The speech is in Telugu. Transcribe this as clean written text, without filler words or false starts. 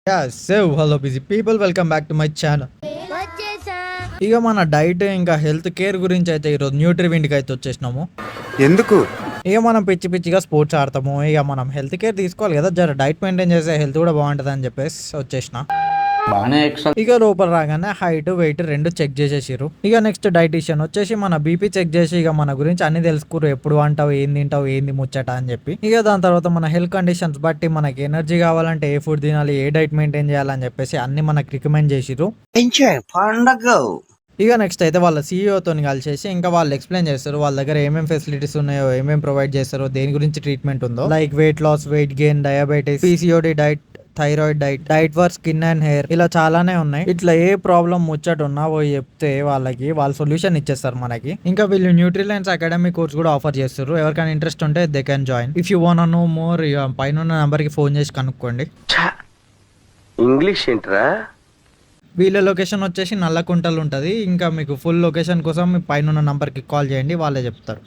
Hello busy people, welcome back to my channel. ఇక మన డైట్ ఇంకా హెల్త్ కేర్ గురించి అయితే ఈరోజు న్యూట్రివింట్కి అయితే వచ్చేసినాము. ఎందుకు? ఇక మనం పిచ్చి పిచ్చిగా స్పోర్ట్స్ ఆడతాము. ఇక మనం హెల్త్ కేర్ తీసుకోవాలి కదా, జర డైట్ మెయింటైన్ చేస్తే హెల్త్ కూడా బాగుంటుంది అని చెప్పేసి వచ్చేసిన. ఇక లోపల రాగానే హైట్ వెయిట్ రెండు చెక్ చేసేసారు. ఇక నెక్స్ట్ డైటీషియన్ వచ్చేసి మన బీపీ చెక్ చేసి ఇక మన గురించి అన్ని తెలుసుకురు, ఎప్పుడు అంటావు, ఏం తింటావు, ఏంది ముచ్చట అని చెప్పి. ఇక దాని తర్వాత మన హెల్త్ కండిషన్స్ బట్టి మనకి ఎనర్జీ కావాలంటే ఏ ఫుడ్ తినాలి, ఏ డైట్ మెయింటైన్ చేయాలని చెప్పేసి అన్ని మనకి రికమెండ్ చేసిరు. ఇక నెక్స్ట్ అయితే వాళ్ళ సీఈఓతో కలిసేసి ఇంకా వాళ్ళు ఎక్స్ప్లెయిన్ చేస్తారు వాళ్ళ దగ్గర ఏమేమి ఫెసిలిటీస్ ఉన్నాయో, ఏమేమి ప్రొవైడ్ చేస్తారో, దేని గురించి ట్రీట్మెంట్ ఉందో, like weight loss, weight gain, diabetes, PCOD diet, thyroid diet, diet for skin and hair, ఇలా చాలానే ఉన్నాయి. ఇట్లా ఏ ప్రాబ్లం ముచ్చట ఉన్నా పోయి చెప్తే వాళ్ళు సొల్యూషన్ ఇచ్చేస్తారు మనకి. ఇంకా వీళ్ళు న్యూట్రిలైన్స్ అకాడమీ కోర్స్ కూడా ఆఫర్ చేస్తారు. ఎవరికైనా ఇంట్రెస్ట్ ఉంటే they can join. If you want know more, పైన నంబర్ కి ఫోన్ చేసి కనుక్కోండి. ఇంగ్లీష్ ఏంట్రా? వీళ్ళ లొకేషన్ వచ్చేసి నల్లకుంటలు ఉంటుంది. ఇంకా మీకు ఫుల్ లొకేషన్ కోసం మీ పైన నంబర్కి కాల్ చేయండి, వాళ్ళే చెప్తారు.